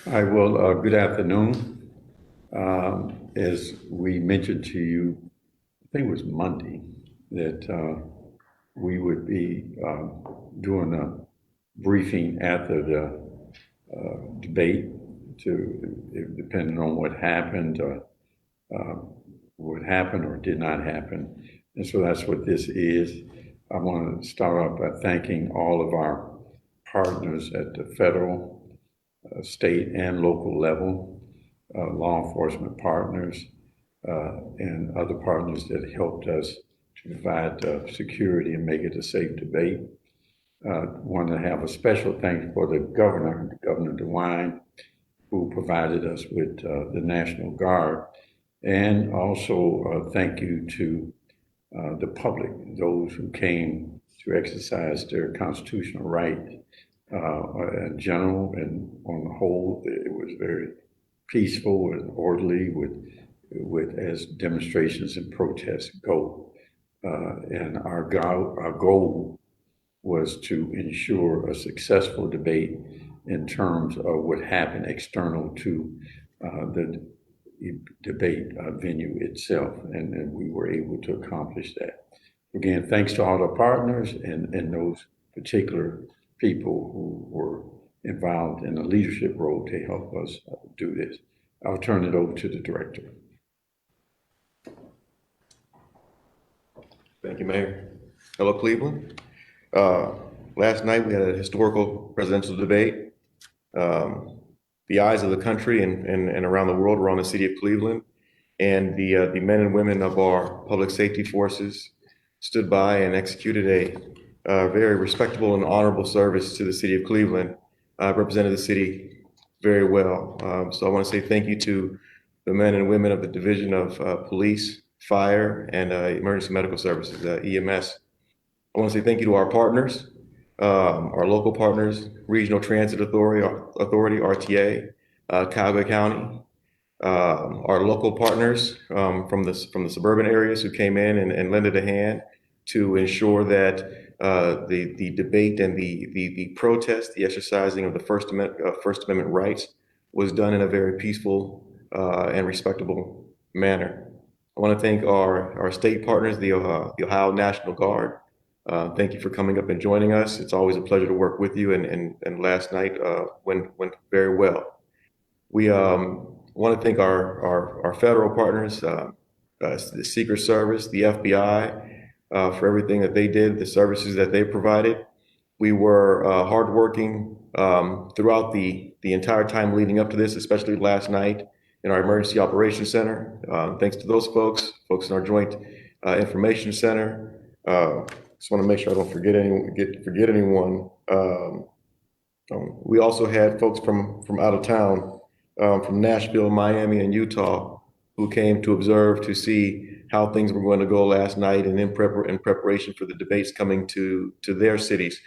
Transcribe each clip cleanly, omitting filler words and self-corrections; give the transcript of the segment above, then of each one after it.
Hi, well, good afternoon. As we mentioned to you, I think it was Monday, that we would be doing a briefing after the debate depending on what happened or did not happen. And so that's what this is. I want to start off by thanking all of our partners at the federal, state, and local level, law enforcement partners, and other partners that helped us to provide security and make it a safe debate. Want to have a special thanks for the governor, Governor DeWine, who provided us with the National Guard. And also thank you to the public, those who came to exercise their constitutional right in general and on the whole. It was very peaceful and orderly with as demonstrations and protests go. And our goal was to ensure a successful debate in terms of what happened external to the debate venue itself, and we were able to accomplish that. Again, thanks to all our partners and those particular people who were involved in a leadership role to help us do this. I'll turn it over to the director. Thank you, Mayor. Hello, Cleveland. Last night we had a historical presidential debate. The eyes of the country and around the world were on the city of Cleveland, and the men and women of our public safety forces stood by and executed a very respectable and honorable service to the city of Cleveland, represented the city very well. So I want to say thank you to the men and women of the Division of Police, Fire, and Emergency Medical Services, EMS. I want to say thank you to our partners, our local partners, Regional Transit Authority, RTA, Cowga County, our local partners from the suburban areas who came in and lended a hand to ensure that the debate and the protest, the exercising of the First Amendment rights was done in a very peaceful and respectable manner. I want to thank our state partners, the Ohio National Guard. Thank you for coming up and joining us. It's always a pleasure to work with you, and last night went very well. We want to thank our federal partners, the Secret Service, the FBI, for everything that they did, the services that they provided. We were hardworking throughout the entire time leading up to this, especially last night in our Emergency Operations Center. Thanks to those folks in our Joint Information Center. Just want to make sure I don't forget anyone. We also had folks from out of town, from Nashville, Miami, and Utah, who came to observe to see how things were going to go last night and in preparation for the debates coming to their cities.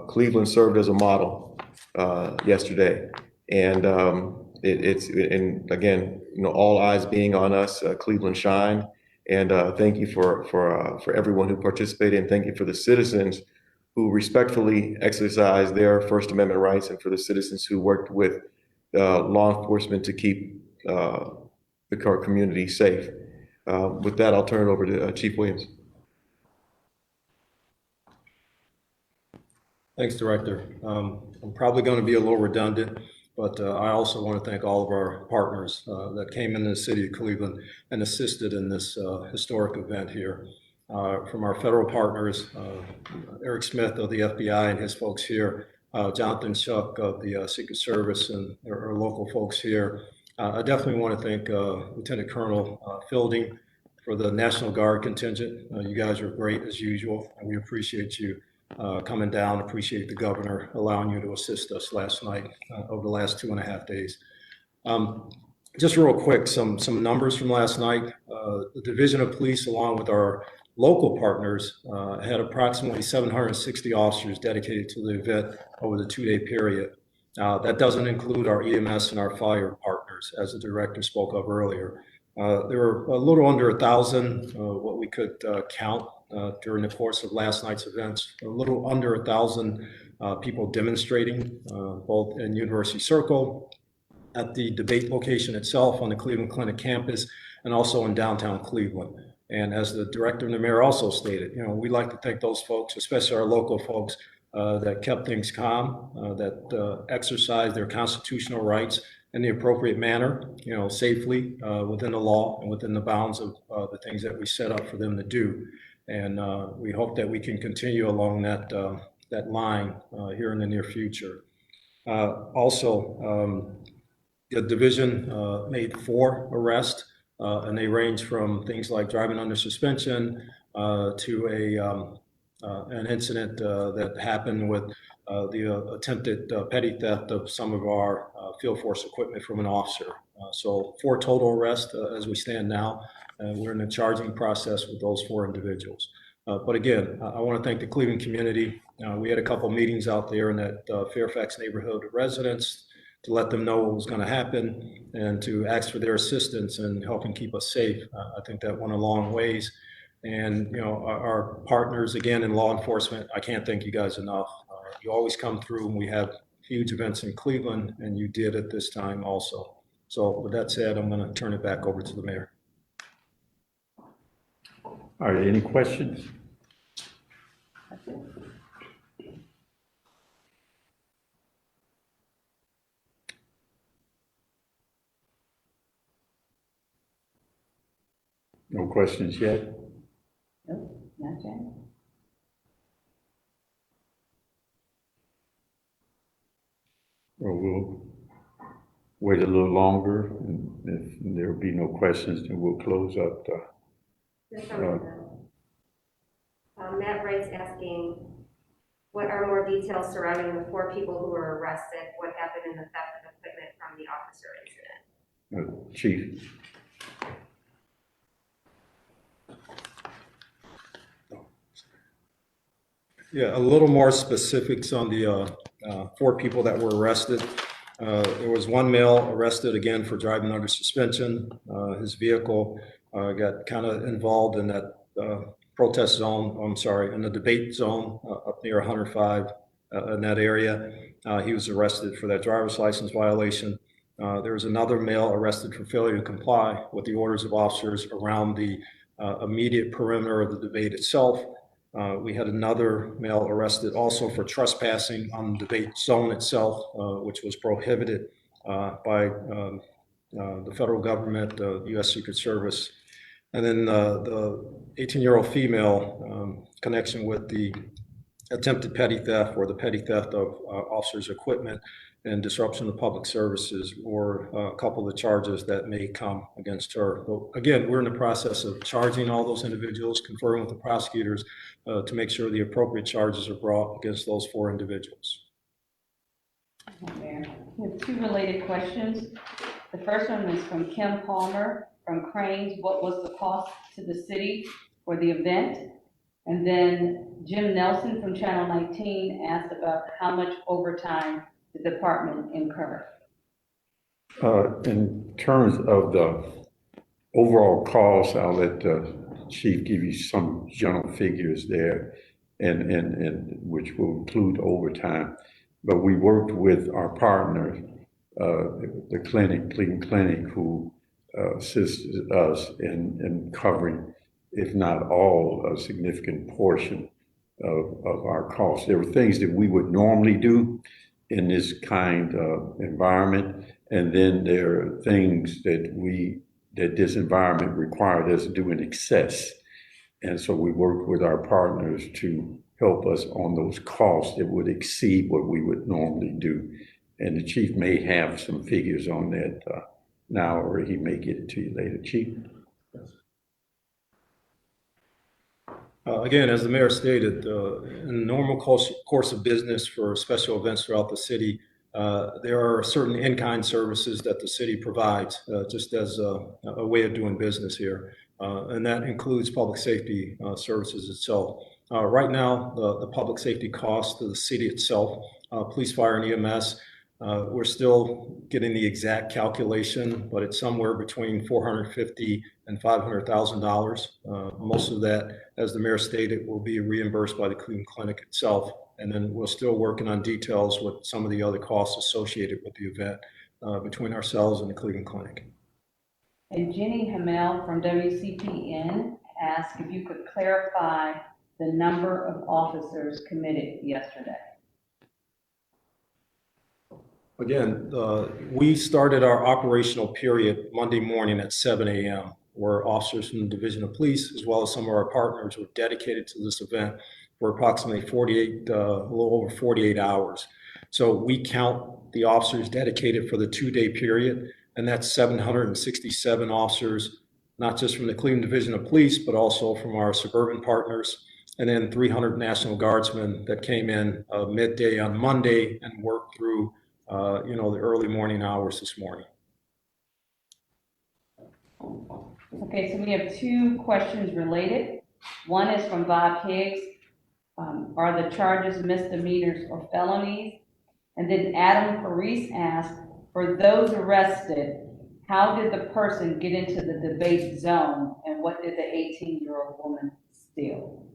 Cleveland served as a model yesterday, and and again, all eyes being on us, Cleveland shined. And thank you for everyone who participated, and thank you for the citizens who respectfully exercised their First Amendment rights, and for the citizens who worked with law enforcement to keep the community safe. With that, I'll turn it over to Chief Williams. Thanks, Director. I'm probably going to be a little redundant, but I also want to thank all of our partners that came into the city of Cleveland and assisted in this historic event here. From our federal partners, Eric Smith of the FBI and his folks here, Jonathan Shuck of the Secret Service, and our local folks here. I definitely want to thank Lieutenant Colonel Fielding for the National Guard contingent. You guys are great as usual, and we appreciate you coming down. Appreciate the governor allowing you to assist us last night over the last 2.5 days. Just real quick, some numbers from last night. The Division of Police, along with our local partners, had approximately 760 officers dedicated to the event over the 2-day period. That doesn't include our EMS and our fire partners, as the director spoke of earlier. There were a little under 1,000, what we could count during the course of last night's events. A little under 1,000 people demonstrating, both in University Circle, at the debate location itself on the Cleveland Clinic campus, and also in downtown Cleveland. And as the director and the mayor also stated, we'd like to thank those folks, especially our local folks, that kept things calm, that exercised their constitutional rights in the appropriate manner, safely within the law and within the bounds of the things that we set up for them to do. And we hope that we can continue along that line here in the near future. Also, the division made 4 arrests, and they range from things like driving under suspension to an incident that happened with the attempted petty theft of some of our field force equipment from an officer. So 4 total arrests as we stand now. We're in the charging process with those 4 individuals. But again, I want to thank the Cleveland community. We had a couple meetings out there in that Fairfax neighborhood residents to let them know what was going to happen and to ask for their assistance in helping keep us safe. I think that went a long ways. And, our partners, again, in law enforcement, I can't thank you guys enough. You always come through when we have huge events in Cleveland, and you did at this time also. So with that said, I'm going to turn it back over to the mayor. All right, any questions? No questions yet? Nope, not yet. Well, we'll wait a little longer, and if there will be no questions, then we'll close up the. Matt Wright's asking, what are more details surrounding the 4 people who were arrested? What happened in the theft of equipment from the officer incident? Chief. Yeah, a little more specifics on the 4 people that were arrested. There was 1 male arrested again for driving under suspension. His vehicle got kind of involved in that protest zone, in the debate zone up near 105 in that area. He was arrested for that driver's license violation. There was another male arrested for failure to comply with the orders of officers around the immediate perimeter of the debate itself. We had another male arrested also for trespassing on the debate zone itself, which was prohibited by the federal government, the U.S. Secret Service. And then the 18-year-old female connection with the attempted petty theft or the petty theft of officers' equipment and disruption of public services or a couple of the charges that may come against her. But again, we're in the process of charging all those individuals, conferring with the prosecutors to make sure the appropriate charges are brought against those 4 individuals. Mayor, we have 2 related questions. The first one is from Kim Palmer from Cranes. What was the cost to the city for the event? And then Jim Nelson from Channel 19 asked about how much overtime the department incur. In terms of the overall cost, I'll let the chief give you some general figures there, and which will include overtime. But we worked with our partner, the clinic, Cleveland Clinic, who assisted us in covering, if not all, a significant portion of our costs. There were things that we would normally do in this kind of environment, and then there are things that this environment required us to do in excess. And so we worked with our partners to help us on those costs that would exceed what we would normally do. And the chief may have some figures on that now, or he may get it to you later. Chief? Again, as the mayor stated, in the normal course of business for special events throughout the city, there are certain in-kind services that the city provides just as a way of doing business here. And that includes public safety services itself. Right now, the public safety cost of the city itself, police, fire, and EMS, We're still getting the exact calculation, but it's somewhere between $450,000 and $500,000. Most of that, as the mayor stated, will be reimbursed by the Cleveland Clinic itself. And then we're still working on details with some of the other costs associated with the event between ourselves and the Cleveland Clinic. And Jenny Hamel from WCPN asked if you could clarify the number of officers committed yesterday. Again, we started our operational period Monday morning at 7 a.m., where officers from the Division of Police, as well as some of our partners, were dedicated to this event for approximately a little over 48 hours. So we count the officers dedicated for the 2-day period, and that's 767 officers, not just from the Cleveland Division of Police, but also from our suburban partners, and then 300 National Guardsmen that came in midday on Monday and worked through the early morning hours this morning. Okay, so we have 2 questions related. One is from Bob Higgs. Are the charges misdemeanors or felonies? And then Adam Paris asked, for those arrested, how did the person get into the debate zone and what did the 18-year-old woman steal?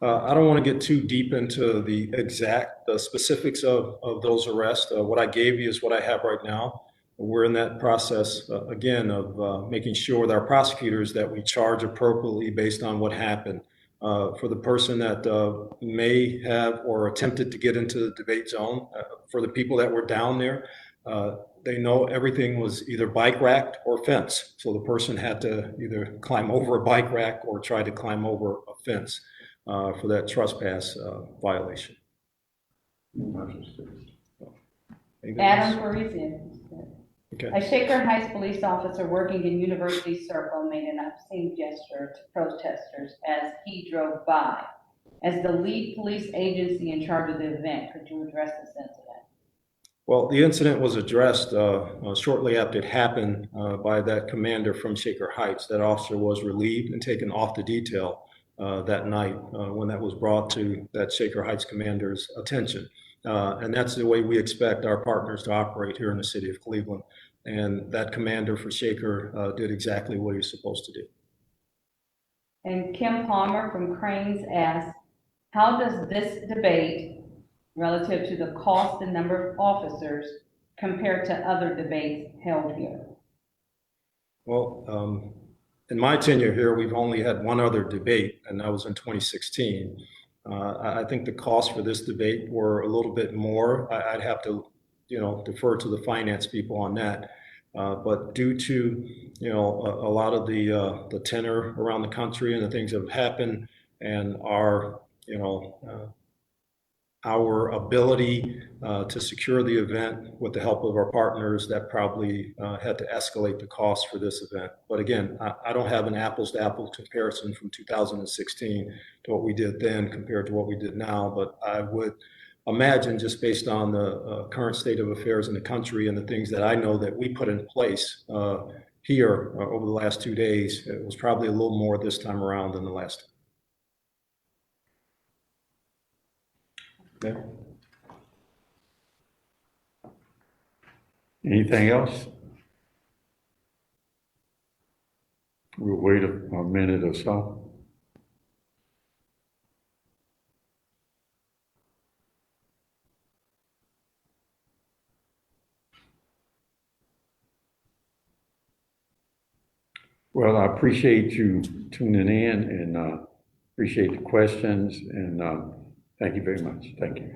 I don't want to get too deep into the exact specifics of those arrests. What I gave you is what I have right now. We're in that process, again, of making sure with our prosecutors that we charge appropriately based on what happened. For the person that may have or attempted to get into the debate zone, for the people that were down there, they know everything was either bike racked or fence. So the person had to either climb over a bike rack or try to climb over a fence for that trespass violation. Adam Parisian. Okay. A Shaker Heights police officer working in University Circle made an obscene gesture to protesters as he drove by. As the lead police agency in charge of the event, could you address this incident? Well, the incident was addressed shortly after it happened by that commander from Shaker Heights. That officer was relieved and taken off the detail that night when that was brought to that Shaker Heights commander's attention. And that's the way we expect our partners to operate here in the city of Cleveland. And that commander for Shaker did exactly what he was supposed to do. And Kim Palmer from Cranes asked, how does this debate relative to the cost and number of officers compare to other debates held here? Well, in my tenure here, we've only had one other debate, and that was in 2016. I think the costs for this debate were a little bit more. I'd have to, defer to the finance people on that. But due to, a lot of the tenor around the country and the things that have happened and our ability to secure the event with the help of our partners, that probably had to escalate the cost for this event. But again, I don't have an apples to apples comparison from 2016 to what we did then compared to what we did now. But I would imagine, just based on the current state of affairs in the country and the things that I know that we put in place here over the last 2 days, it was probably a little more this time around than the last time. Okay. Anything else? We'll wait a minute or so. Well, I appreciate you tuning in and appreciate the questions and thank you very much. Thank you.